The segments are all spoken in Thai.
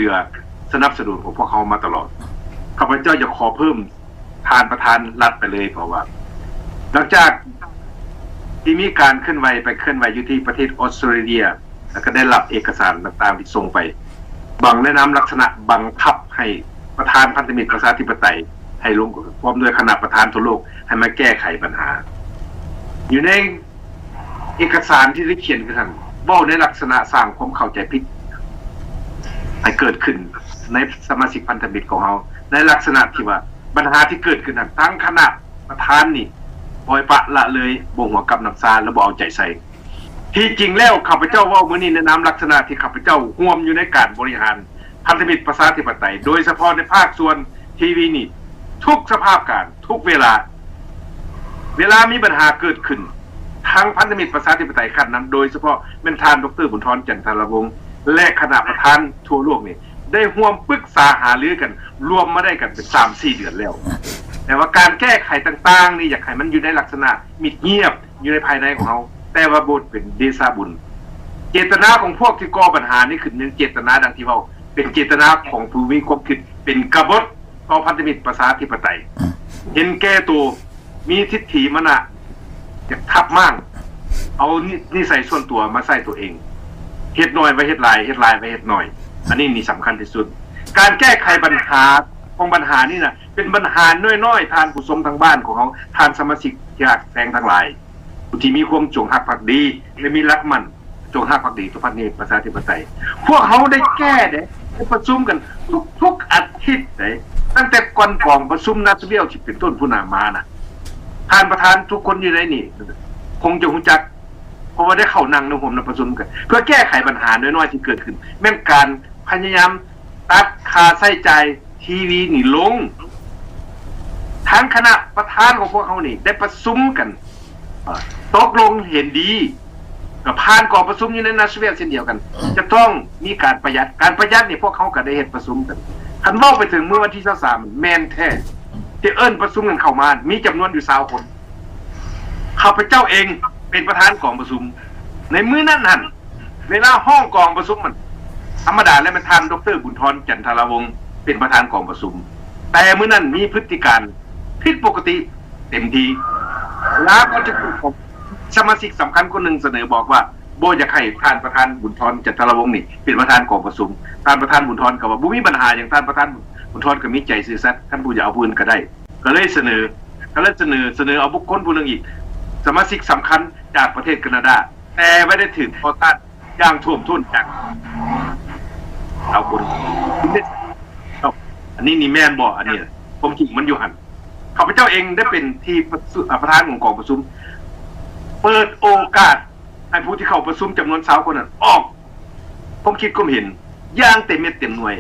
ลือสนับสนุนของพวกเขามาตลอดข้าพเจ้าจะขอเพิ่มทานประธานรัฐไปเลยเพราะว่าหลังจากที่มีการเคลื่อนไหวอยู่ที่ประเทศออสเตรเลียแล้วก็ได้รับเอกสารต่างๆที่ส่งไปบังแนะนำลักษณะบังคับให้ประธานพันธมิตรประชาธิปไตยให้ลงพร้อมด้วยคณะประธานทั่วโลกให้มาแก้ไขปัญหาอยู่ในเอกสารที่ได้เขียนกันเว้าในลักษณะสร้างความเข้าใจผิดให้เกิดขึ้นในสมาชิกพันธมิตรของเราในลักษณะที่ว่าปัญหาที่เกิดขึ้นนั้นทั้งคณะประธานนี่ปล่อยปละละเลยบ่หัวกับน้ำซาแล้วบ่เอาใจใส่ที่จริงแล้วข้าพเจ้าเว้ามื้อนี้แนะนำลักษณะที่ข้าพเจ้าร่วมอยู่ในการบริหารพันธมิตรประชาธิปไตยโดยเฉพาะในภาคส่วนทีวีนี่ทุกสภาพการทุกเวลามีปัญหาเกิดขึ้นทั้งพันธมิตรประชาธิปไตยขั้นนั้นโดยเฉพาะแม่นท่านดร.บุญธรจันทรวงศ์และคณะประธานทั่วโลกนี่ได้ร่วมปรึกษาหารือกันรวมมาได้กันเป็น 3-4 เดือนแล้วแต่ว่าการแก้ไขต่างๆนี่อยากให้มันอยู่ในลักษณะมิดเงียบอยู่ในภายในของเราแต่ว่าบทเป็นเดชาบุญเจตนาของพวกที่ก่อปัญหานี่คือหนึ่งเจตนาดังที่เว้าเป็นเจตนาของผู้มีความคิดเป็นกบฏต่อพันธมิตรประชาธิปไตยเห็นแก่ตัวมีทิฏฐิมานะอยากทับมั่งเอานิสัยส่วนตัวมาใส่ตัวเองเฮ็ดน้อยไว้เฮ็ดหลายเฮ็ดหลายไว้เฮ็ดน้อยอันนี้นี่สำคัญที่สุดการแก้ไขปัญหาของปัญหานี่น่ะเป็นปัญหาน้อยๆทานผู้ชมทางบ้านของเขาทานสมาชิกอยากแสงทั้งหลายผู้ที่มีความจงรักภักดีและมีรักมั่นจงรักภักดีต่อพันธมิตรประชาธิปไตยพวกเขาได้แก้ได้ประชุมกันทุกอาทิตย์ได้ตั้งแต่ก่อนกองประชุมนัดเบี้ยวที่เป็นต้นผู้นามาน่ะท่านประธานทุกคนอยู่ในนี่คงจะรู้จักเพราะว่าได้เข้านั่งในห่มในประชุมกันเพื่อแก้ไขปัญหาน้อยๆที่เกิดขึ้นแม้นการพยายามตัดค่าใช้จ่ายทีวีนี่ลงทั้งคณะประธานของพวกเขานี่ได้ประชุมกันตกลงเห็นดีกับผ่านกองประชุมอยู่ในนัสเวลเช่นเดียวกันจะต้องมีการประหยัดนี่พวกเขาก็ได้เฮ็ดประชุมกันคันเว้าไปถึงเมื่อวันที่23แม่นแท้ที่เอิ้นประชุมกันเข้ามามีจำนวนอยู่20คนข้าพเจ้าเองเป็นประธานกองประชุมในมื้อนั้นหั่นเวลาห้องกองประชุมมันธรรมดาแล้วมันท่านดร.บุญธรจันทรวงศ์เป็นประธานกองประชุมแต่มื้อนั้นมีพฤติการผิดปกติเต็มทีแล้วก็จะถูกสมาชิกสำคัญคนหนึ่งเสนอบอกว่าโบอยากให้ท่านประธานบุญธรจันทรวงศ์นี่เป็นประธานกองประชุมท่านประธานบุญธรก็ว่าบ่มีปัญหาอย่างท่านประธานบุญธรก็มีใจซื่อสัตย์ท่านผู้จะเอาผู้อื่นก็ได้ก็เลยเสนอเอาบุคคลผู้นึงอีกสมาชิกสำคัญจากประเทศแคนาดาแต่ไม่ได้ถือต่อต้านอย่างท่วมท้นจากเอาคนอันนี้นี่แม่นบ่อันนี้ผมจริงมันอยู่หันข้าพเจ้าเองได้เป็นที่ประธานของกองประชุมเปิดโอกาสให้ผู้ที่เข้าประชุมจำนวน20คนนั้นออกผมคิดก็เห็นอย่างเต็มเม็ดเต็มหน่วย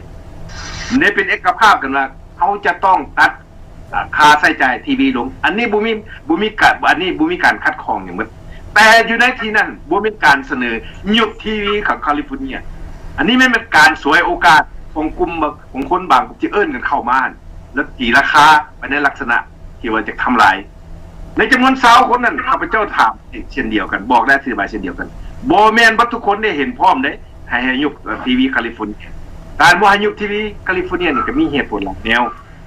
นี่เป็นเอกภาพกันว่าเขาจะต้องตัดค่าใช้จ่ายทีวีลงอันนี้บ่มีการคัดครองอย่างมันแต่อยู่ในที่นั้นบ่มีการเสนอยุบทีวีของแคลิฟอร์เนียอันนี้ไม่เป็นการสวยโอกาสของกลุ่มของคนบางที่เอิ้นกันเข้ามาแล้วตีราคาไปในลักษณะที่ว่าจะทำลายในจำนวน20คนนั้นข้าพเจ้าถามเช่นเดียวกันบอกได้อธิบายเช่นเดียวกันบ่แม่นบ่ทุกคนได้เห็นพร้อมเด้ให้ยุบทีวีแคลิฟอร์เนียการบ่ให้ยุบทีวีแคลิฟอร์เนียนี่ก็มีเหตุผลหลายแนว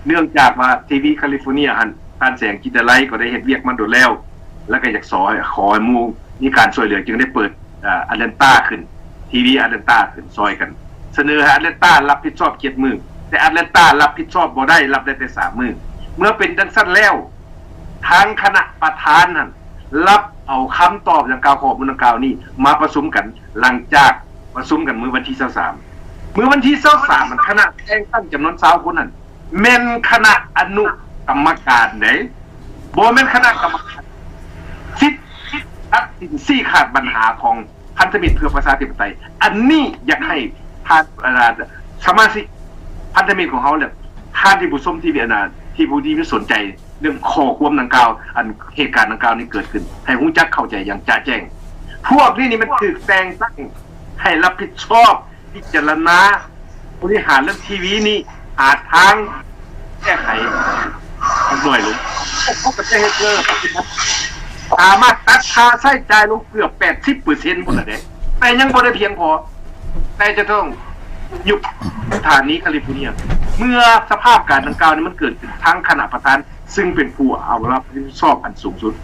เนื่องจากว่าทีวีแคลิฟอร์เนียหันท่านแสงจินดาไลก็ได้เฮ็ดเวียกมันโดนแล้วก็อยากขอให้หมู่มีการช่วยเหลือจึงได้เปิดอาแลนตาขึ้นทีวีอาแลนตาขึ้นซอยกันเสนอให้อาแลนตารับผิดชอบ7มื้อแต่อาแลนตารับผิดชอบบ่ได้รับได้แต่3มื้อเมื่อเป็นจังซั่นแล้วทางคณะประธานนั่นรับเอาคำตอบดังกล่าวของดังกล่าวนี้มาประชุมกันหลังจากประชุมกันมื้อวันที่23มื้อวันที่23มันคณะแต่งตั้งจำนวน20คนนั้นแม่นคณะอนุกรรมการไหนบ่แม่นคณะกรรมการตัดสินชี้ขาดปัญหาของพันธมิตรเพื่อประชาธิปไตยอันนี้อยากให้ท่านสมาชิกพันธมิตรของเขาเนี่ยท่านที่ผู้ชมที่ที่ผู้ที่สนใจเรื่องข้อความดังกล่าวอันเหตุการณ์ดังกล่าวนี้เกิดขึ้นให้รู้จักเข้าใจอย่างจะแจ้งพวกนี้มันถูกแต่งตั้งให้รับผิดชอบพิจารณาบริหารเรื่องทีวีนี่หาทางแก้ไขหน่วยลงพวกประเทศสามารถตัดค่าใช้จ่ายลงเกือบ 80% หมดแล้วเด้แต่ยังบ่ได้เพียงพอแต่จะต้อง ยุคสถานีแคลิฟอร์เนียเมื่อสภาพการดังกล่าวนี้มันเกิดขึ้นทั้งคณะประธานซึ่งเป็นผู้เอารับผิดชอบอันสูงสุด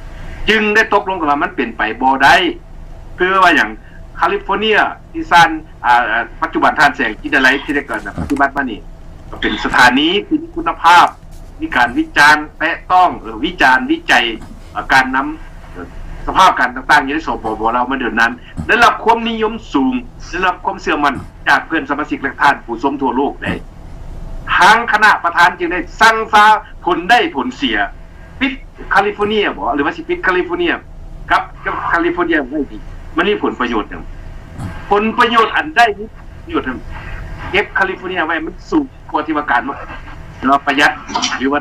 จึงได้ตกลงกันว่ามันเป็นไปบ่ได้เพื่อว่าอย่างแคลิฟอร์เนียที่ซานปัจจุบันท่านแสงกินอะไรที่ได้เกิดปัจจุบันมานี่ก็เป็นสถานีที่มีคุณภาพมีการวิจารณ์แตะต้องวิจารณ์วิจัยการนำสภาพการต่างๆอยู่ในสปปเรามาเดือนนั้นได้รับความนิยมสูงได้รับความเชื่อมั่นจากเพื่อนสมาชิกและท่านผู้ชมทั่วโลกได้ทางคณะประธานจึงได้สั่งฟ้าผลได้ผลเสียปิดแคลิฟอร์เนียบ่หรือว่าสิปิดแคลิฟอร์เนียกับแคลิฟอร์เนียไม่ดีมันมีผลประโยชน์อย่างผลประโยชน์อันได้นี้ประโยชน์เก็บแคลิฟอร์เนียไว้มันสูงกว่าที่ว่าการว่าเราประหยัดหรือว่า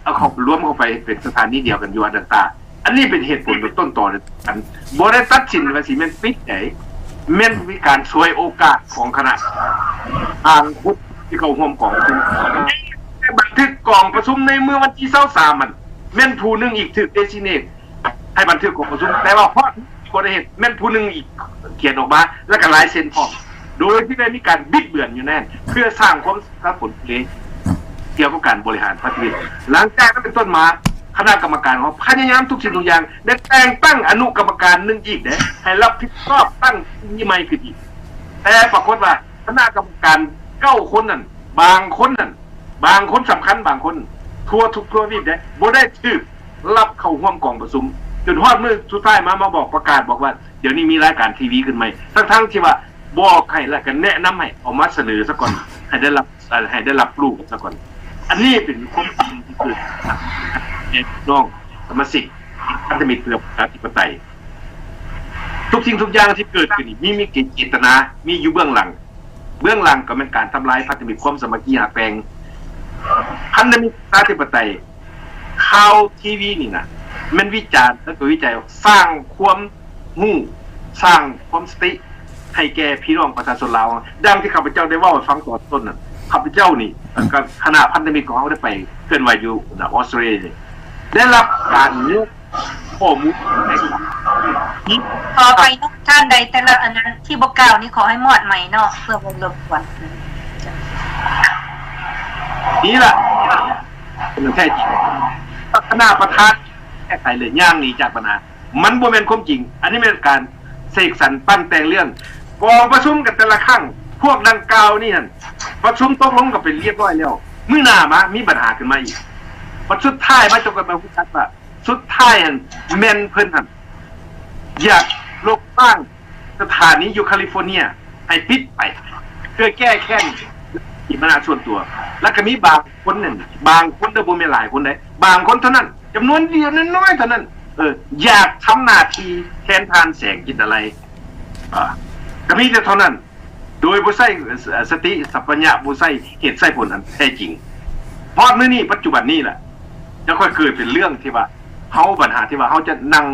เอาเข้ารวมเข้าไปเป็นสถานีเดียวกันอยู่อันต่างอันนี้เป็นเหตุผลต้นต่อกันบ่ได้ตัดสินว่าสิแม่นปิดไหนแม่นมีการช่วยโอกาสของคณะทางพุทธที่เขาร่วมกองประชุมบันทึกกองประชุมในเมื่อวันที่23มันแม่นผู้นึงอีกถึกเดซิเนตให้บันทึกกองประชุมแต่ว่าเพราะคนได้เห็นแม่นผู้นึงอีกเขียนออกมาแล้วก็ลายเซ็นพร้อมโดยที่ได้มีการบิดเบือนอยู่แน่เพื่อสร้างความผลเลยเกี่ยวกับการบริหารประเทศหลังจากนั้นเป็นต้นมาคณะกรรมการของพยายามทุกสิ่งทุกอย่างได้แต่งตั้งอนุกรรมการหนึ่งอีกเด้ให้รับผิดชอบตั้งยี่ไม่ขึ้นอีกแต่ปรากฏว่าคณะกรรมการ9 คนนั่นบางคนสำคัญบางคนทั่วทุกทั่ววีปเด้บ่ได้ถือรับเข้าร่วมกองประชุมจนฮอดมื้อสุดท้ายมาบอกประกาศบอกว่าเดี๋ยวนี้มีรายการทีวีขึ้นใหม่ทั้งที่ว่าบอกให้แล้วก็แนะนำให้เอามาเสนอซะก่อนให้ได้รับรู้ซะก่อนอันนี้เป็นความจริงที่เกิดน้องสมาชิกพันธมิตรเพื่อประชาธิปไตยทุกสิ่งทุกอย่างที่เกิดขึ้นมีเจตนามีอยู่เบื้องหลังก็เป็นการทำลายพันธมิตรความสามัคคีหักแพงพันธมิตรประชาธิปไตยข่าวทีวีนี่นะมันวิจารณ์แล้วก็วิจัยสร้างความรู้สร้างความสติให้แก่พี่น้องประชาชนลาวดังที่ข้าพเจ้าได้เว้าให้ฟังตอนต้นน่ะข้าพเจ้านี่กับคณะพันธมิตรของเขาได้ไปเคลื่อนไหวอยู่ออสเตรเลียได้รับการยกข้อมูลในต่อไปท่านใดแต่ละอันนั้นที่บอกกล่าวนี่ขอให้หมอดใหม่เนาะเพื่อวงรบกวนนี่แหละเป็นแท้จริงคณะประธานแก้ไขเลยย่างหนีจากปัญหามันบ่แม่นความจริงอันนี้เป็นการเสกสรรปั้นแต่งเรื่องกองประชุมกันแต่ละครั้งพวกดังกล่าวนี่นั่นประชุมตกลงกันเป็นเรียบร้อยแล้วมื้อหน้ามามีปัญหาขึ้นมาอีกพอสุดท้ายมาจบกันมาพูดกันว่าสุดท้ายแม่นเพิ่นหั่นอยากลบตั้งสถานีอยู่แคลิฟอร์เนียให้ปิดไปเพื่อแก้แค้นที่ปัญหาส่วนตัวแล้วก็มีบางคนนั่นบางคนเด้อบ่แม่นหลายคนได้บางคนเท่านั้นจำนวนเดียวน้อยๆเท่านั้นอยากทำหน้าที่แทนทานแสงกินอะไรก็มีแต่เท่านั้นโดยบ่ใช้สติสัพพัญญะบ่ใช้เหตุใช้ผลอันแท้จริงเพราะมื้อนี้ปัจจุบันนี้แหละจะค่อยเกิดเป็นเรื่องที่ว่าเฮาปัญหาที่ว่าเฮาจะนั่ง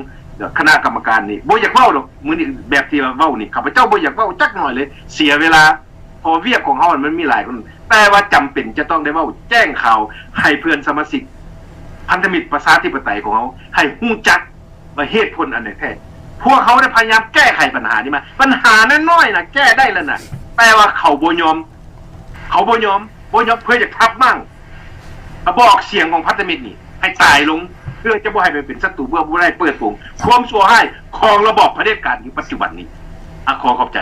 คณะกรรมการนี่บ่อยากเว้าหรอกมื้อนี้แบบที่ว่าเว้านี่ข้าพเจ้าบ่อยากเว้าจักหน่อยเลยเสียเวลาพอเวียกของเฮามันมีหลายคนแต่ว่าจำเป็นจะต้องได้เว้าแจ้งข่าวให้เพื่อนสมาชิกพันธมิตรประชาธิปไตยของเขาให้ฮู้จักว่าเหตุผลอันไหนแท้พวกเขาได้พยายามแก้ไขปัญหานี้มาปัญหาน้อยๆนะแก้ได้แล้วนะแต่ว่าเขาบ่ยอมเพื่อจะทับมั่งบอกเสียงของพันธมิตรนี่ให้ตายลงเพื่อจะบ่ให้เป็นศัตรูเพื่อบ่ได้เปิดโปงความชั่วให้ของระบอบเผด็จการอยู่ปัจจุบันนี้ขอขอบใจ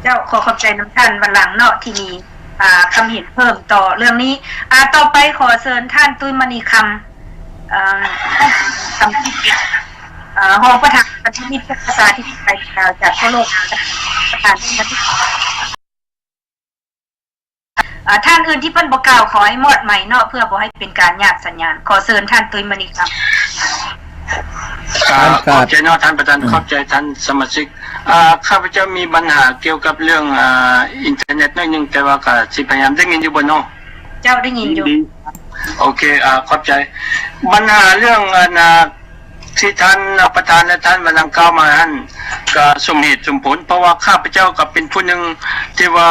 เจ้าขอขอบใจน้ำท่านวันหลังเนาะที่มีคำเห็นเพิ่มต่อเรื่องนี้ต่อไปขอเชิญท่านตุ้ยมณีคำที่เป็นรองประธานพันธมิตรภาษาที่ไปจากทั่วโลกประธานที่ท่านอื่นที่เพิ่นบอกกล่าวขอให้หมดใหม่เนาะเพื่อบ่ให้เป็นการยากสัญญาณขอเชิญท่านตุ้ยมณีคำขอบใจเนาะท่านประธานขอบใจท่านสมาชิกข้าพเจ้ามีปัญหาเกี่ยวกับเรื่องอินเทอร์เน็ตหน่อยนึงแต่ว่าก็สิพยายามได้ยินอยู่บ่เนาะเจ้าได้ยินอยู่โอเคขอบใจปัญหาเรื่องที่ท่านประธานและท่านวลังกล่าวมานั้นก็สมเหตุสมผลเพราะว่าข้าพเจ้าก็เป็นผู้หนึ่งที่ว่า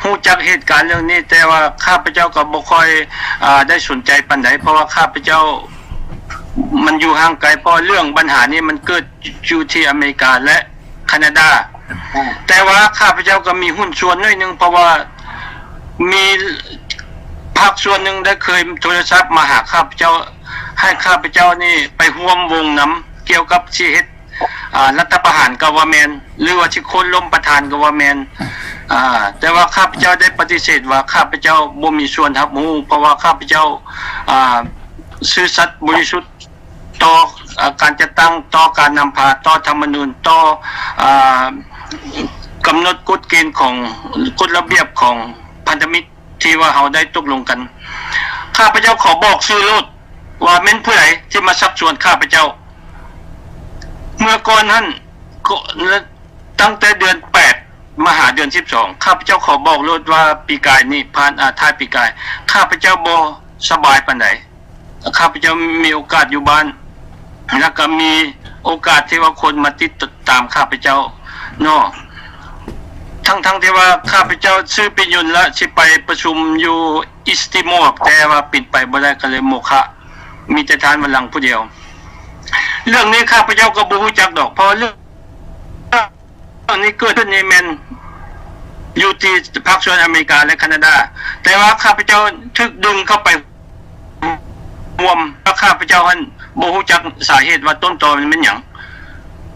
รู้จักเหตุการณ์เรื่องนี้แต่ว่าข้าพเจ้าก็บ่ค่อยได้สนใจปานใดเพราะว่าข้าพเจ้ามันอยู่ห่างไกลเพราะเรื่องปัญหานี้มันเกิดอยู่ที่อเมริกาและแคนาดา แต่ว่าข้าพเจ้าก็มีหุ้นส่วนหน่อยนึงเพราะว่ามีภาคส่วนหนึ่งได้เคยโทรศัพท์มาหาข้าพเจ้าให้ข้าพเจ้านี่ไปร่วมวงนำเกี่ยวกับชีวิตรัฐประหารกวาแมนหรือว่าชิโคนล้มประธานกวาแมนแต่ว่าข้าพเจ้าได้ปฏิเสธว่าข้าพเจ้าบ่มีส่วนรับรู้เพราะว่าข้าพเจ้าซื่อสัตย์บริสุทธิ์ต่อการจัดตั้งต่อการนำพาต่อธรรมนูญต่อกำหนดกฎเกณฑ์ของกฎระเบียบของพันธมิตรที่ว่าเราได้ตกลงกันข้าพเจ้าขอบอกซื่อโลดว่าแม่นผู้ใดที่มาชักชวนข้าพเจ้าเมื่อก่อนนั้นตั้งแต่เดือน8มาหาเดือน12ข้าพเจ้าขอบอกโลดว่าปีกายนี่ผ่านท้ายปีกายข้าพเจ้าบ่สบายปานใดข้าพเจ้ามีโอกาสอยู่บ้านแล้วก็มีโอกาสที่ว่าคนมาติดตามข้าพเจ้าเนาะทั้งที่ว่าข้าพเจ้าซื้อปิยนต์และสิไปประชุมอยู่อิสติโมกแต่ว่าปิดไปบ่ได้ก็เลยโมฆะมีแต่ทานบัลลังก์ผู้เดียวเรื่องนี้ข้าพเจ้าก็บ่รู้จักดอกเพราะเรื่องนี้เกิดขึ้นในแมนอยู่ที่ภาคส่วนอเมริกาและแคนาดาแต่ว่าข้าพเจ้าถูกดึงเข้าไปรวมแล้วข้าพเจ้าบ่รู้จักสาเหตุว่าต้นตอมันเป็นหยัง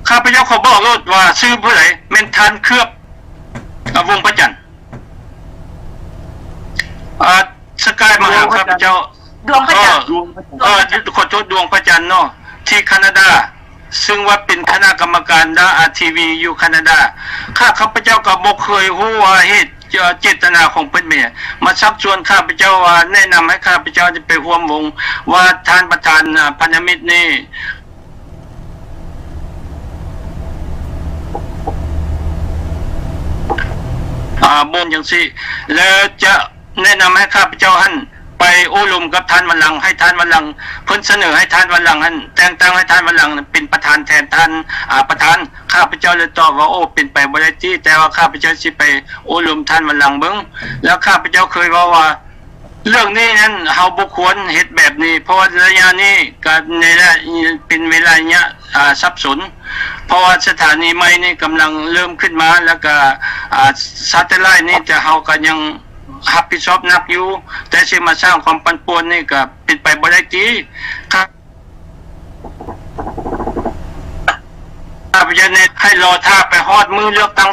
ข้าพเจ้าขอบอกโลดว่าชื่อผู้ใดแม่นทานเคลือบวงพระจันทร์สกายมาหาข้าพเจ้าดวงพระจันทร์ขอโทษดวงพระจันทร์เนาะที่แคนาดาซึ่งว่าเป็นคณะกรรมการด้านทีวีอยู่แคนาดาข้าพเจ้าก็บ่เคยรู้ว่าเหตุเจตนาของเพิ่นแม่มาชักชวนข้าพเจ้าว่าแนะนำให้ข้าพเจ้าจะไปร่วมวงว่าท่านประธานพันธมิตรนี่บนอย่างสิแล้วจะแนะนำให้ข้าพเจ้าไปอบรมกับท่านวัลลังให้ท่านวัลลังเพิ่นเสนอให้ท่านวัลลังแต่งตั้งให้ท่านวัลลังเป็นประธานแทนท่านประธานข้าพเจ้าเลยตอบว่าโอ้เป็นไปบ่ได้ที่แต่ว่าข้าพเจ้าสิไปอบรมท่านวัลลังเบิ่งแล้วข้าพเจ้าเคยว่าเรื่องนี้นั้นเฮาบ่ควรเฮ็ดแบบนี้เพราะว่าระยะนี้ก็ในเป็นเวลาเนี้ยสับสนเพราะว่าสถานีใหม่นี่กำลังเริ่มขึ้นมาแล้วก็ซัตเทอร์ไลท์นี่จะเฮาก็ยังรับผิดชอบนักอยู่แต่สิมาสร้างความปั่นป่วนนี่ก็เป็นไปบ่ได้ติครับข้าพเจ้าเนี่ยให้รอท่าไปฮอดมือเลือกตั้ง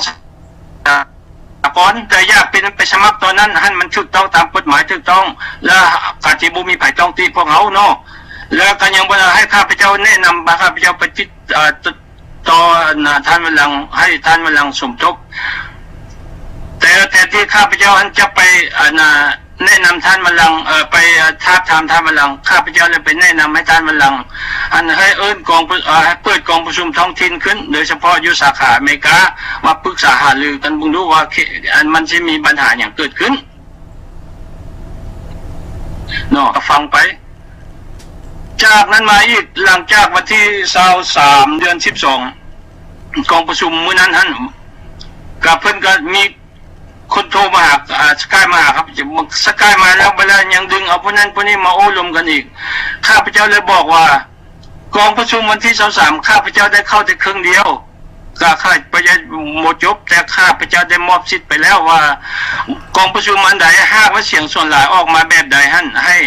ก่อนแต่อยากเป็นไปสมัครตอนนั้นมันถูกต้องตามกฎหมายถูกต้องแล้วกาจิบุมีไผต้องตีพวกเขาเนาะแล้วก็ยังบ่ได้ให้ข้าพเจ้าแนะนำข้าพเจ้าไปติดต่อท่านวัลลังให้ท่านวัลลังสมทบแต่ที่ข้าพเจ้าจะไปแนะนำท่านวัลลังไปท้าทามท่านวัลลังข้าพเจ้าเลยไปแนะนำให้ท่านวัลลังให้เปิดกองประชุมท้องถิ่นขึ้นโดยเฉพาะอยู่สาขาอเมริกามาปรึกษาหารือกันบุงดูว่ามันจะมีปัญหาอย่างเกิดขึ้นเนาะฟังไปจากนั้นมาอีกหลังจากวันที่23เดือน12กองประชุมมื้อนั้นกับเพิ่นก็มีคนโทรมาหาสกายมาครับสกายมาแล้วเวลายังดึงเอาพวกนั้นพวกนี้มาโอ้ลมกันอีกข้าพเจ้าเลยบอกว่ากองประชุมวันที่23ข้าพเจ้าได้เข้าแต่ครึ่งเดียวก็ข้าพเจ้าหมดจบแต่ข้าพเจ้าได้มอบสิทธิ์ไปแล้วว่ากองประชุมอันใดหากว่าเสียงส่วนหลายออกมาแบบใดให้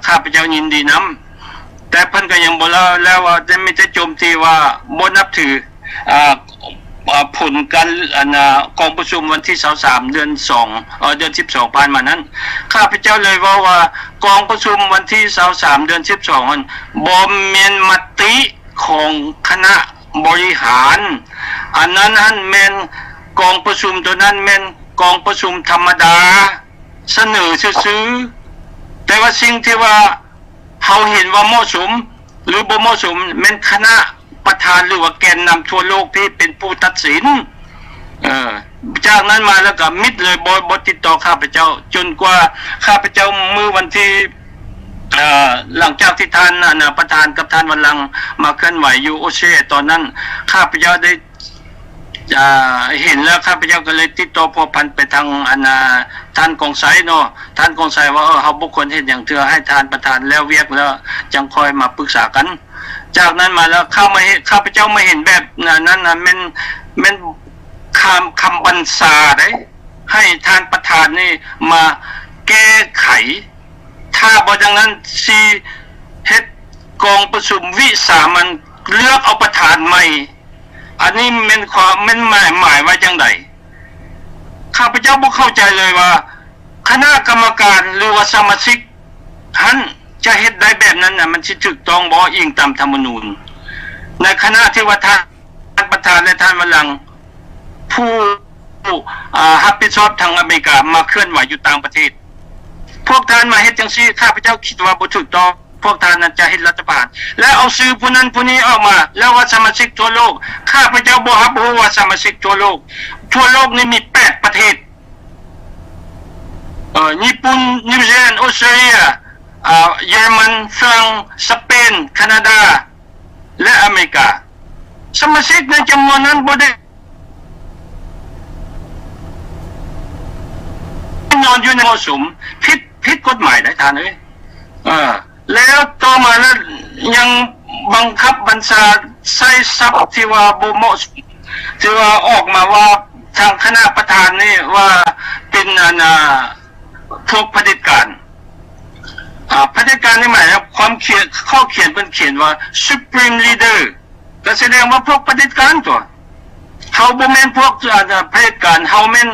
ข้าพเจ้ายินดีนำแต่เพิ่นก็ยังบ่แล้วว่าจะไม่ได้โจมตีว่าบ่นับถือผลการกองประชุมวันที่23เดือน12ผ่านมานั้นข้าพเจ้าเลยว่ากองประชุมวันที่23เดือน12นั้นบ่แม่นมติของคณะบริหารอันนั้นแม่นกองประชุมตัวนั้นแม่นกองประชุมธรรมดาเสนอซื่อๆแต่ว่าสิ่งที่ว่าเฮาเห็นว่าเหมาะสมหรือบ่เหมาะสมแม่นคณะประธานหรือว่าแกนนำทั่วโลกที่เป็นผู้ตัดสินจากนั้นมาแล้วก็มิดเลยบ่ติดต่อข้าพเจ้าจนกว่าข้าพเจ้ามื้อวันที่หลังจากที่ท่านประธานกับท่านวัลลังมาเคลื่อนไหวอยู่โอเชตอนนั้นข้าพเจ้าได้เห็นแล้วข้าพเจ้าก็เลยติดต่อพัวพันไปทางท่านกองไสเนาะท่านกองไสว่าเฮาบุคคลเฮ็ดอย่างเทื่อให้ท่านประธานแล้วเวียกแล้วจังค่อยมาปรึกษากันจากนั้นมาแล้วข้าพเจ้าไม่เห็นแบบนั้นแม่น คำบัญชาได้ให้ท่านประธานนี่มาแก้ไขถ้าบ่ดังนั้นสิเฮ็ดกองประชุมวิสามัญเลือกเอาประธานใหม่อันนี้เป็นความเป็นหมายว่าจังไดข้าพเจ้าบ่เข้าใจเลยว่าคณะกรรมการหรือว่าสมาชิกหันจะเฮ็ดได้แบบนั้นน่ะมันสิถูกต้องบ่อิงตามธรรมนูญในคณะที่ว่าท่านประธานและท่านวลังผู้รับผิดชอบทางอเมริกามาเคลื่อนไหวอยู่ต่างประเทศพวกท่านมาเฮ็ดจังซี่ข้าพเจ้าคิดว่าบ่ถูกต้องพวกท่านนั้นจะเฮ็ดรัฐประหารแล้วเอาชื่อผู้นั้นผู้นี้ออกมาแล้วว่าสมาชิกทั่วโลกข้าพเจ้าบ่รับรู้ว่าสมาชิกทั่วโลกนี่มี8ประเทศญี่ปุ่นนิวซีแลนด์ออสเตรเลียเยอรมันฝรั่งสเปนแคนาดาและอเมริกาสมาชิกในจำนวนนั้นบ่ได้นอนอยู่ในเหมาะสมผิดกฎหมายได้ท่านเอ้ยแล้วต่อมาแล้วยังบังคับบัญชาใช้ทรัพย์ที่ว่าบ่เหมาะสมที่ว่าออกมาว่าทางคณะประธานนี่ว่าเป็นพวกเผด็จการเผด็จการนี่หมายถึงความข้อเขียนเป็นเขียนว่า supreme leader ก็แสดงว่าพวกเผด็จการตัวเขาบ่แม่นพวกเผด็จการเขาแม่น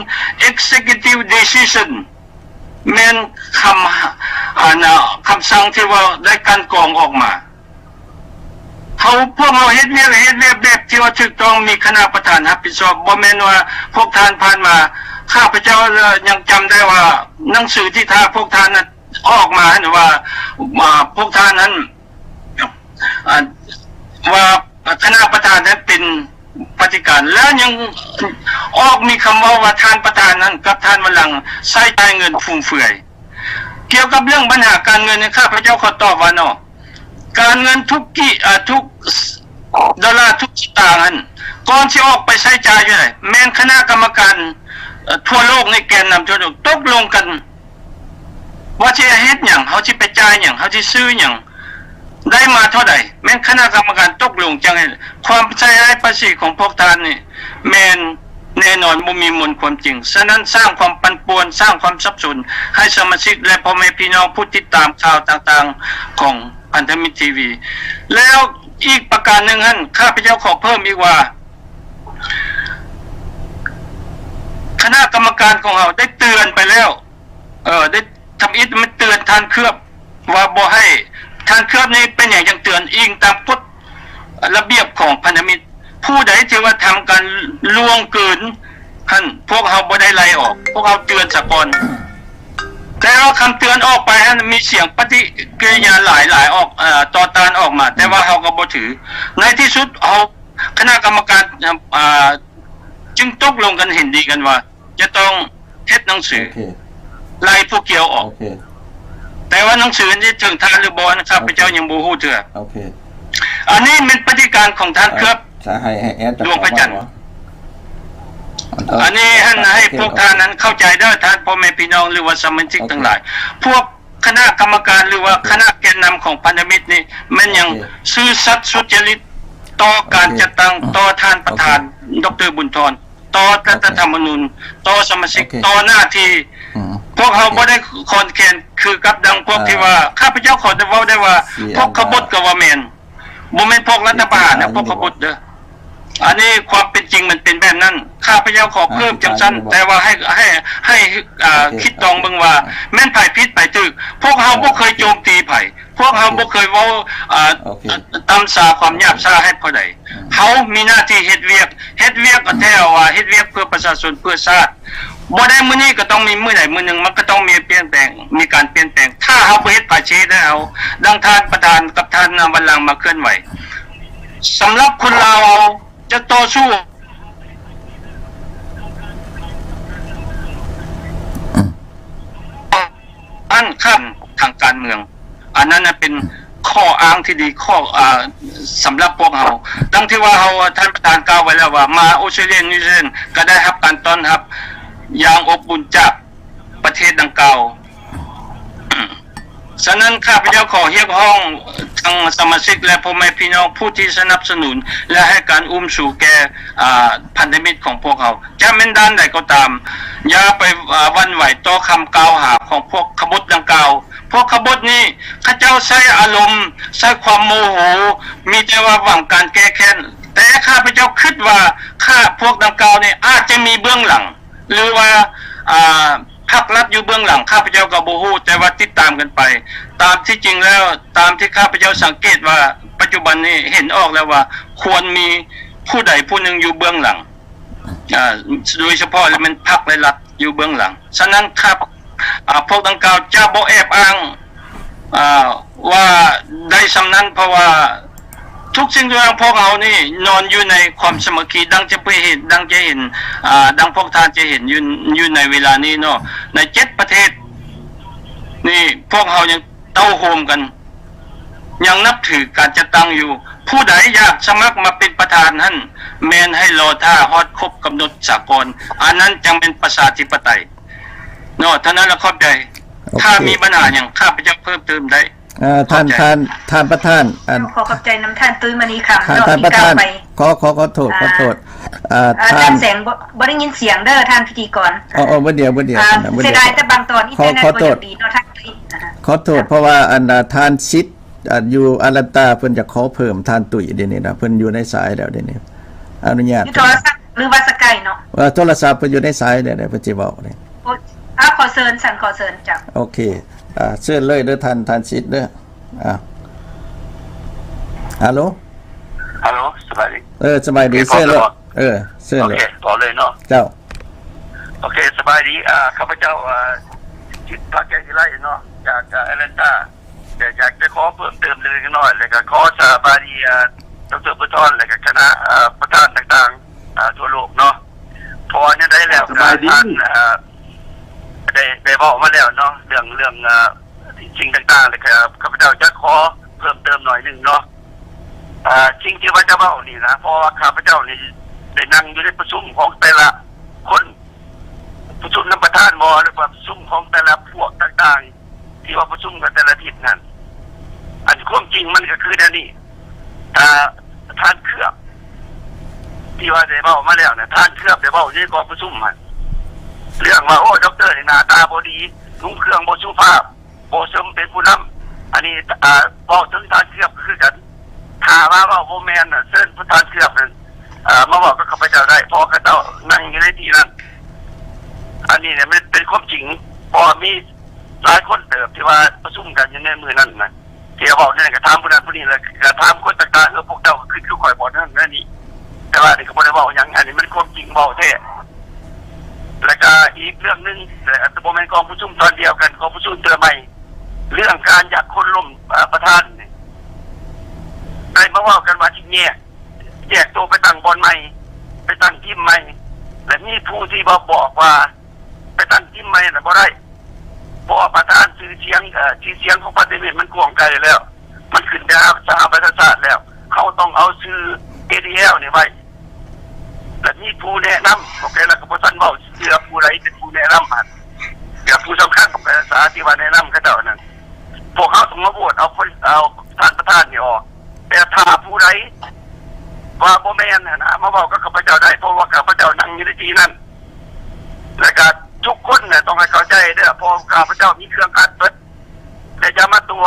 executive decision แม่นคำสั่งที่ว่าได้การกรองออกมาพวกเราเฮ็ดแบบที่ว่าถูกต้องมีคณะประธานรับผิดชอบบ่แม่นว่าพวกท่านผ่านมาข้าพเจ้ายังจำได้ว่าหนังสือที่พวกท่านนั้นออกมาว่าพวกท่านนั้นว่าคณะประธานนั้นเป็นปฏิการแล้วยังออกมีคำว่าท่านประธานนั้นกับท่านวลังใช้จ่ายเงินฟุ่มเฟือยเกี่ยวกับเรื่องปัญหาการเงินในข้าพเจ้าขอตอบว่าเนาะการเงินทุกดอลลาร์ทุกสตางค์นั้นก่อนที่ออกไปใช้จ่ายอยู่ไหนแม้นคณะกรรมการทั่วโลกในแกนนำทั่วโลกตกลงกันว่าจะเฮ็ดหยังเขาสิไปจ่ายหยังเขาสิซื้อหยังได้มาเท่าใดแม้นคณะกรรมการตกลงจังได๋ความใช้รายภาษีของพวกท่านนี่แม่นแน่นอนบ่มีมูลความจริงฉะนั้นสร้างความปั่นป่วนสร้างความสับสนให้สมาชิกและพ่อแม่พี่น้องผู้ติดตามข่าวต่างๆของพันธมิตรทีวีแล้วอีกประการหนึ่งท่านข้าพเจ้าขอเพิ่มอีกว่าคณะกรรมการของเราได้เตือนไปแล้วได้ทำอิฐมันเตือนท่านเคลือบว่าบ่ให้ท่านเคลือบนี้เป็นอย่างยังเตือนอิงตามกฎระเบียบของพันธมิตรผู้ใดที่ว่าทำการล่วงเกินท่านพวกเราบ่ได้ไล่ออกพวกเราเตือนสะก่อนแต่ว่าคำเตือนออกไปมีเสียงปฏิกิริยาหลายออกต่อต้านออกมาแต่ว่าเขาก็บ่ถือในที่สุดเอาคณะกรรมการจึงตกลงกันเห็นดีกันว่าจะต้องเฮ็ดหนังสือไล่พวกเกี่ยวออกแต่ว่าหนังสือที่ถึงท่านหรือบ่นะครับพระเจ้ายังบ่ฮู้เถื่ออันนี้เป็นปฏิการของท่านครับหลวงพระจันทร์อันนี้ให้พวกท่านนั้นเข้าใจได้ท่านพ่อแม่พี่น้องหรือว่าสมาชิกทั้งหลายพวกคณะกรรมการหรือว่าคณะแกนนำของพันธมิตรนี่มันยังซื่อสัตย์สุจริตต่อการจัดตั้งต่อท่านประธานดร.บุญธรต่อรัฐธรรมนูญต่อสมาชิกต่อหน้าที่พวกเขาบ่ได้คอนแคนคือกับดังพวกที่ว่าข้าพเจ้าขอจะเว้าได้ว่าพวกขบฏก็ว่าแม่นบ่แม่นพวกรัฐประหารนะพวกขบฏเด้ออันนี้ความเป็นจริงมันเป็นแบบนั้นข้าพเจ้าขอเพิ่มจังซั่นแต่ว่าให้คิดตองเบิ่งว่าแม่นไผผิดไผถูกพวกเฮาบ่เคยโจมตีไผพวกเฮาบ่เคยเว้าตำสาความหยาบช้าให้ผู้ใดเฮามีหน้าที่เฮ็ดเวียกก็แท้ว่าเฮ็ดเวียกเพื่อประชาชนเพื่อชาติบ่ได้มื้อนี้ก็ต้องมีมื้อใดมื้อนึงมันก็ต้องมีเปลี่ยนแปลงมีการเปลี่ยนแปลงถ้าเฮาบ่เฮ็ดป่าเชได้เอาดังท่านประธานกับท่านบัลลังก์มาเคลื่อนไหวสำหรับคนลาวจะต่อสู้อันขั้นทางการเมืองอันนั้นเป็นข้ออ้างที่ดีข้อสำหรับพวกเราดังที่ว่าเราท่านประธานกล่าวไว้แล้วว่ามาออสเตรเลียนิวซีแลนด์ก็ได้รับการต้อนรับอย่างอบอุ่นจากประเทศดังกล่าวฉะนั้นข้าพเจ้าขอเรียกร้อง ทั้งสมาชิกและพ่อแม่พี่น้องผู้ที่สนับสนุนและให้การอุ้มสู่แก่พันธมิตรของพวกเขาจะเป็นด้านใดก็ตามอย่าไปหวั่นไหวต่อคำกล่าวหาของพวกขบฏดังกล่าวพวกขบฏนี้ข้าเจ้าใช้อารมณ์ใช้ความโมโหมีแต่ว่าหวังการแก้แค้นแต่ข้าพเจ้าคิดว่าพวกดังกล่าวนี่อาจจะมีเบื้องหลังหรือว่าภาครัฐอยู่เบื้องหลังข้าพเจ้าก็บ่ฮู้แต่ว่าติดตามกันไปตามที่จริงแล้วตามที่ข้าพเจ้าสังเกตว่าปัจจุบันนี้เห็นออกแล้วว่าควรมีผู้ใดผู้หนึ่งอยู่เบื้องหลังโดยเฉพาะแล้วมันพรรคและรัฐอยู่เบื้องหลังฉะนั้นครับพวกดังกล่าวจะบ่แอบอ้างว่าได้สำนั้นเพราะว่าทุกสิ่งทุกอย่างพวกเรานี่นอนอยู่ในความสามัคคีดังจะเห็นดังพวกท่านจะเห็นอยู่ในเวลานี้เนาะใน7ประเทศนี่พวกเรายังเต้าโฮมกันยังนับถือการจะตั้งอยู่ผู้ใดอยากสมัครมาเป็นประธานท่านแม้นให้รอท่าฮอดครบกำหนดสากลอันนั้นจังเป็นประชาธิปไตยเนาะท่านั้นละเข้าใจถ้ามีปัญหาอย่างข้าพเจ้าเพิ่มเติมได้ท่านประธานขอขอบใจน้ำท่านตุ้ยมณีคำท่านประธานขอโทษท่านแสงบ่ได้ยินเสียงเด้อท่านพิธีกรบ่เดียวเสียดายแต่บางตอนอินเทอร์เน็ตบ่ดีเนาะท่านตุ้ยขอโทษเพราะว่าท่านชิดอยู่อารันตาเพิ่นจะขอเพิ่มท่านตุ้ยเดี๋ยวนี้นะเพิ่นอยู่ในสายแล้วเดี๋ยวนี้อนุญาตโทรศัพท์หรือว่าสกายเนาะโทรศัพท์เพิ่นอยู่ในสายเดี๋ยวเพิ่นสิเว้าเด้ขอเชิญจ้ะโอเคเชิญเลยเด้อท่านชิดเด้อฮัลโหลสบายดีสบายดีเชิญเลยเชิญเลยโอเคต่อเลยเนาะเจ้าโอเคสบายดีข้าพเจ้าจิตพักใจที่ไรเนาะจากแอตแลนตาอยากจะขอเพิ่มเติมเล็กน้อยแล้วก็ขอสบายดีดร.ปุทรและก็คณะประธานต่างๆทั่วโลกเนาะพอเนี่ยได้แล้วท่านได้บอกมาแล้วเนาะเรื่องสิ่งต่างๆเลยครับข้าพเจ้าจะขอเพิ่มเติมหน่อยนึงเนาะสิ่งที่ว่าจะเว้านี่นะเพราะว่าข้าพเจ้านี่ได้นั่งอยู่ในประชุมของแต่ละคนประชุมน้ำประธานหรือว่าประชุมของแต่ละพวกต่างๆที่ว่าประชุมกันแต่ละทิศนั้นอันความจริงมันก็คือเดี๋ยวนี้ท่านเครือบที่ว่าได้เว้ามาแล้วเนี่ยท่านเครือบได้เว้าในกองประชุมมันเรื่องว่าด็อกเตอร์นี่หน้าตาบ่ดีนุ่งเครื่องบ่สุภาพบ่สมเป็นผู้นำอันนี้บอกถึงท่านเครือบคือกันถ้าว่าบ่แม่นเชิญผู้ท่านเครือบนั้นมาบอกกับข้าพเจ้าได้เพราะข้าพเจ้านั่งอยู่ในที่นั้นอันนี้เนี่ยมันเป็นความจริงเพราะมีหลายคนเติบที่ว่าประชุมกันอยู่ในมือนั้นนะที่บอกเนี่ยก็ถามผู้นั้นผู้นี้แล้วก็ถามคนต่างๆพวกเจ้าคือข่อยบอกนั่นนี่แต่ว่านี่ก็บ่ได้บอกอย่างอันนี้มันความจริงบอกแท้แล้วก็อีกเรื่องนึงแต่บ่แม่นกองประชุมตอนเดียวกันกองประชุมเตือนใหม่เรื่องการอยากคนล้มประธานนี่ได้มาว่ากันว่าที่เนี่ยแยกตัวไปตั้งบอลใหม่ไปตั้งทีมใหม่และมีผู้ที่บอกว่าไปตั้งทีมใหม่น่ะบ่ได้เพราะประธานชื่อเสียงของประเทศมันกว้างไกลแล้วมันขึ้นไปหาสหประชาชาติแล้วเขาต้องเอาชื่อ ADL นี่ไว้และมีผู้แนะนำโอเคแล้วก็บ่ทันเว้าชื่อผู้ใดเป็นผู้แนะนำมันอย่างผู้สำคัญของภาษาที่ว่าแนะนำเขาเจ้านั้นพวกเขาต้องมาโหวตเอาท่านประธานนี่ออกแต่ถ้าผู้ใดว่าบ่แม่นนะมาบอกกับข้าพเจ้าได้เพราะว่าข้าพเจ้านั่งอยู่ในที่นั้นและก็ทุกคนเนี่ยต้องให้เข้าใจเด้อเพราะข้าพเจ้ามีเครื่องอัดเบิดแต่อย่ามาตัว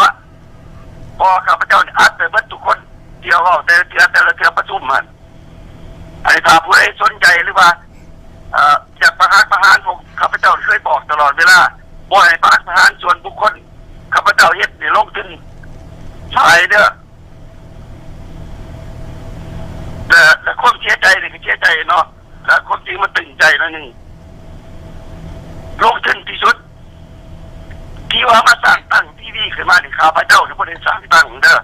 เพราะข้าพเจ้าอัดไปเบิดทุกคนเที่ยวเอาแต่ละเทื่อประชุมมันอันนี้ถ้าผู้ใดสนใจหรือว่าอยากประหารพวกข้าพเจ้าเคยบอกตลอดเวลาบ่ให้ประหารส่วนบุคคลข้าพเจ้าเฮ็ดนี่ลงทุนใช่เด้อแต่ความเสียใจนี่คือเสียใจเนาะแต่ความจริงมันตึงใจแล้วนึงลงทุนที่สุดที่ว่ามาสร้างตั้งทีวีขึ้นมานี่ข้าพเจ้าที่บ่ได้สร้างตั้งเด้อ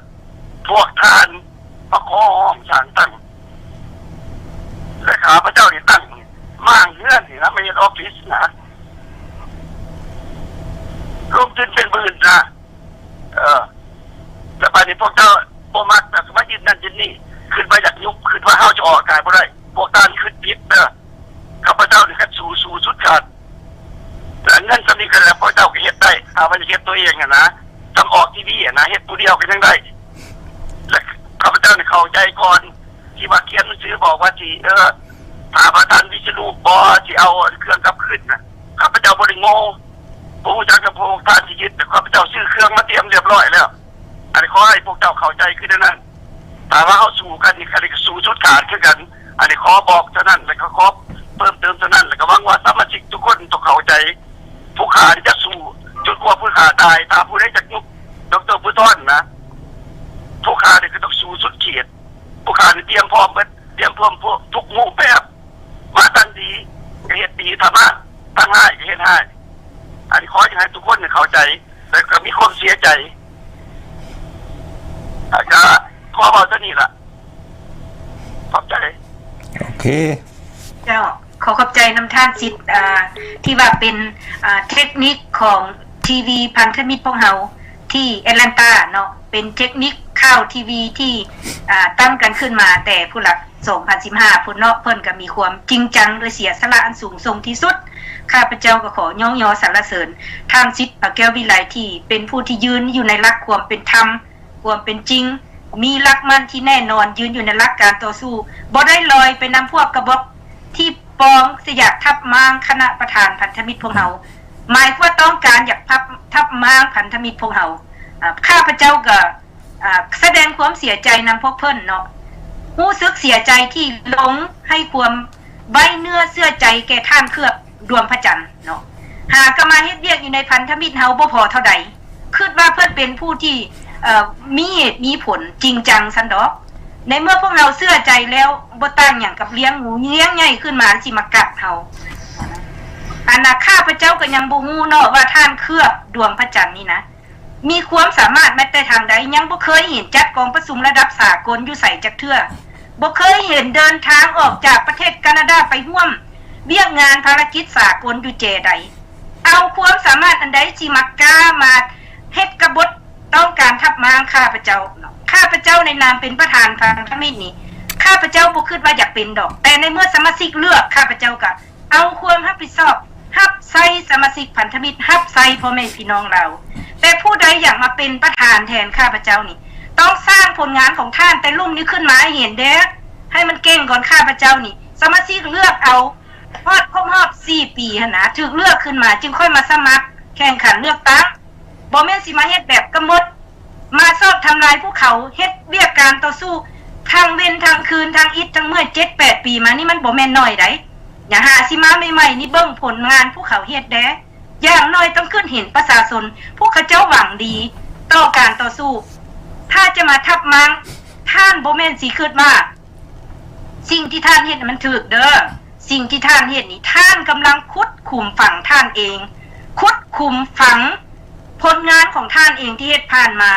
พวกทานมาขอห้องสร้างตั้งและข้าพเจ้านี่ตั้งมั่างเงื่อนนี่นะไม่ใช่ออฟฟิศนะลงทุนเป็นหมื่นนะแต่ป่านนี้พวกเจ้าบ่มักแต่สมัยยืนนั่นยืนนี่ขึ้นไปจากยุคขึ้นว่าเฮาจะออกกายบ่ได้พวกท่านขึ้นผิดเด้อข้าพเจ้านี่ก็สู้สุดขาดแต่เงินสำนี้กันแล้วพวกเจ้าก็เฮ็ดได้ถ้าว่าจะเฮ็ดตัวเองนะต้องออกทีวีนะเฮ็ดผู้เดียวก็ยังได้ ข้าพเจ้าเนี่ยเข้าใจก่อนที่ว่าเขียนหนังสือบอกว่าสิถ้าประธานวิษณุบ่สิเอาเครื่องกลับคืนน่ะข้าพเจ้าบ่ได้โง่ผู้จักกับพวกท่านสิยึดแต่ข้าพเจ้าซื้อเครื่องมาเตรียมเรียบร้อยแล้วอันนี้ขอให้พวกเจ้าเข้าใจคือนั้นถ้าว่าเอาสู้กันนี่ก็ได้สู้สุดขาดคือกันอันนี้ขอบอกเท่านั้นแล้วก็ขอเพิ่มเติมเท่านั้นแล้วก็หวังว่าสมาชิกทุกคนต้องเข้าใจผู้ขาที่จะสู้จนกว่าผู้ขาตายตามผู้ได้จากยุคดร.พุทธรนะผู้ขาเนี่ยก็ต้องสู้สุดเขียดผู้ขาเนี่ยเตรียมพร้อมพวกทุกหมู่แบบมาตั้งดีเหตุดีธรรมะตั้งง่ายเหตุง่ายอันนี้ขอให้ทุกคนเนี่ยเข้าใจแต่ก็มีคนเสียใจอาจจะขอบอกเท่านี้ล่ะขอบใจโอเคเจ้าขอบใจนำท่านสิทธิ์ที่ว่าเป็นเทคนิคของทีวีพันธมิตรพวกเฮาที่แอตแลนตาเนาะเป็นเทคนิคข่าวทีวีที่ตั้งกันขึ้นมาแต่ผู้หลัก2015พุ่นเนาะเพิ่นก็มีความจริงจังโดยเสียสละอันสูงส่งที่สุดข้าพเจ้าก็ขอย่องยอสรรเสริญทางสิทธิ์แก้ววิไลที่เป็นผู้ที่ยืนอยู่ในหลักความเป็นธรรมความเป็นจริงมีหลักมั่นที่แน่นอนยืนอยู่ในหลักการต่อสู้บ่ได้ลอยไปนำพวกกระบอกที่ปองสิอยากทับมางคณะประธานพันธมิตรพวกเฮาหมายว่าต้องการอยากทับมางพันธมิตรพวกเฮาข้าพเจ้าก็แสดงความเสียใจนำพวกเพิ่นเนาะรู้สึกเสียใจที่หลงให้ความใบเนื้อเสื้อใจแก่ท่านเคลือบดวงพระจันทร์เนาะหากมาเฮ็ดเวียกอยู่ในพันธมิตรเฮาบ่พอเท่าใดคิดว่าเพิ่นเป็นผู้ที่มีเหตุมีผลจริงจังซันดอกในเมื่อพวกเราเสื้อใจแล้วบ่ต่างหยังกับเลี้ยงหมูเลี้ยงใหญ่ขึ้นมาสิมากัดเฮาอันน่ะข้าพเจ้าก็ยังบ่ฮู้เนาะว่าท่านเคลือบดวงพระจันทร์นี่นะมีความสามารถแม้แต่ทางใดยังบ่เคยเห็นจัดกองประชุมระดับสากลอยู่ใส่จักเทื่อบ่เคยเห็นเดินทางออกจากประเทศแคนาดาไปร่วมเวียกงานภารกิจสากลอยู่เจใดเอาความสามารถอันใดสิมากล้ามาเฮ็ดกบฏต้องการทับมางข้าพเจ้าในนามเป็นประธานพันธมิตรนี่ข้าพเจ้าบ่คิดว่าอยากเป็นดอกแต่ในเมื่อสมาชิกเลือกข้าพเจ้าก็เอาความรับผิดชอบรับใส่สมาชิกพันธมิตรรับใส่พ่อแม่พี่น้องเราแต่ผู้ใดอยากมาเป็นประธานแทนข้าพเจ้านี่ต้องสร้างผลงานของท่านแต่ลุ่มนี้ขึ้นมาให้เห็นเด้อให้มันเก่งก่อนข้าพเจ้านี่สมาชิกเลือกเอาครบ4 ปีหั่นนะถูกเลือกขึ้นมาจึงค่อยมาสมัครแข่งขันเลือกตั้งบ่แม่นสิมาเฮ็ดแบบกำหนดมาชอบทำลายภูเขาเฮ็ดเวียกการต่อสู้ทางเว้นทางคืนทางอิฐทั้งเมื่อ 7-8 ปีมานี่มันบ่แม่นน้อยไดอย่าหาสิมาใหม่ๆนี่เบิ่งผลงานภูเขาเฮ็ดแดอย่างน้อยต้องขึ้นเห็นประชาชนพวกเขาเจ้าหวังดีต่อการต่อสู้ถ้าจะมาทับมังท่านบ่แม่นสิคิดว่าสิ่งที่ท่านเฮ็ดมันถูกเด้อสิ่งที่ท่านเฮ็ดนี่ท่านกำลังขุดขุมฝังท่านเองขุดขุมฝังผลงานของท่านเองที่เฮ็ดผ่านมา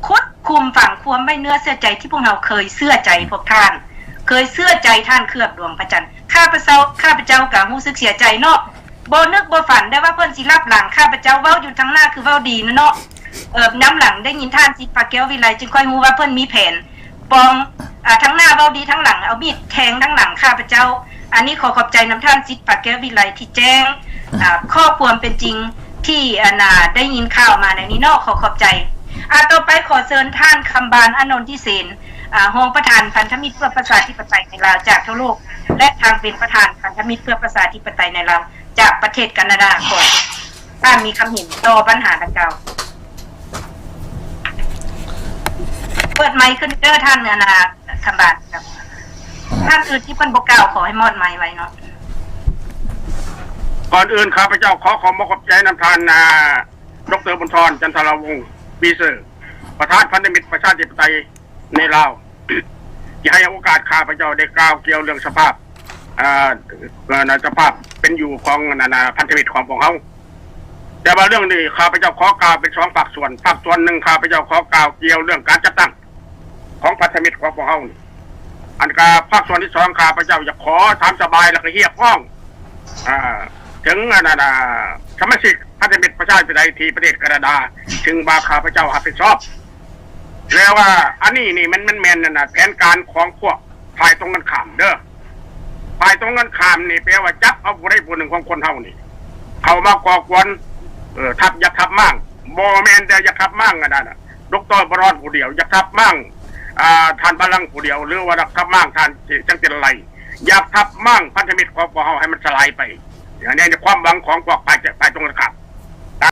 คุดคุมฝังความไม่เนื้อเสื้อใจที่พวกเราเคยเสื้อใจพวกท่านเคยเสื้อใจท่านเคลือบดวงพระจันทร์ข้าพเจ้าก็รู้สึกเสียใจเนาะบ่นึกบ่ฝันได้ว่าเพิ่นสิรับหลังข้าพเจ้าเว้าอยู่ทางหน้าคือเว้าดีเนาะน้ำหลังได้ยินท่านสิปาแก้ววิไลจึงค่อยรู้ว่าเพิ่นมีแผนปองทั้งหน้าเว้าดีทั้งหลังเอามีดแทงทั้งหลังข้าพเจ้าอันนี้ขอขอบใจน้ำท่านสิปาแก้ววิไลที่แจ้งข้อความเป็นจริงที่ได้ยินข่าวมาในนี้เนาะขอบใจต่อไปขอเชิญท่านคำบาลอนนทิเสนรองประธานพันธมิตรเพื่อประชาธิปไตยในลาวจากทั่วโลกและทางเป็นประธานพันธมิตรเพื่อประชาธิปไตยในลาวจากประเทศแคนาดาขอท่านมีคำเห็นต่อปัญหาดังกล่าวเปิดไมค์ขึ้นเด้อท่านคำบาลครับท่านอื่นที่เพิ่นบ่กล่าวขอให้มอดไมค์ไว้เนาะก่อนอื่นข้าพเจ้าขอขอบใจนำทานดร.บุญธรจันทรวงศ์ปีเซอร์ประธานพันธมิตรประชาธิปไตยในลาวที่ให้โอกาสข้าพเจ้าได้กล่าวเกี่ยวเรื่องสภาพสภาพเป็นอยู่ของพันธมิตรของพวกเขาแต่ว่าเรื่องนี้ข้าพเจ้าขอกล่าวเป็น2 ภาคส่วนหนึ่งข้าพเจ้าขอกล่าวเกี่ยวเรื่องการจัดตั้งของพันธมิตรของพวกเขาอันการภาคส่วนที่2ข้าพเจ้าอยากขอถามสบายแล้วก็เฮียบห้องถึงสมาชิกพันธมิตรประชาธิปไตยที่ประเทศแคนาดาถึงบาข้าพเจ้ารับผิดชอบแล้วว่าอันนี้นี่มันแม่นแผนการของพวกฝ่ายตรงกันข้ามเด้อฝ่ายตรงกันข้ามนี่แปลว่าจับเอาผู้ใดผู้หนึ่งของคนเฮานี่เข้ามาก่อกวนทับอยากทับมั่งบ่แม่นแต่อยากทับมั่งดร.บรอนผู้เดียวอยากทับมั่ง ท่านบาลังผู้เดียวหรือว่าทับมั่งท่านจังเป็นอะไรอยากทับมั่งพันธมิตรของพวกเราให้มันสลายไปอย่างนี้ความหวังของพวกฝ่ายตรงกันข้าม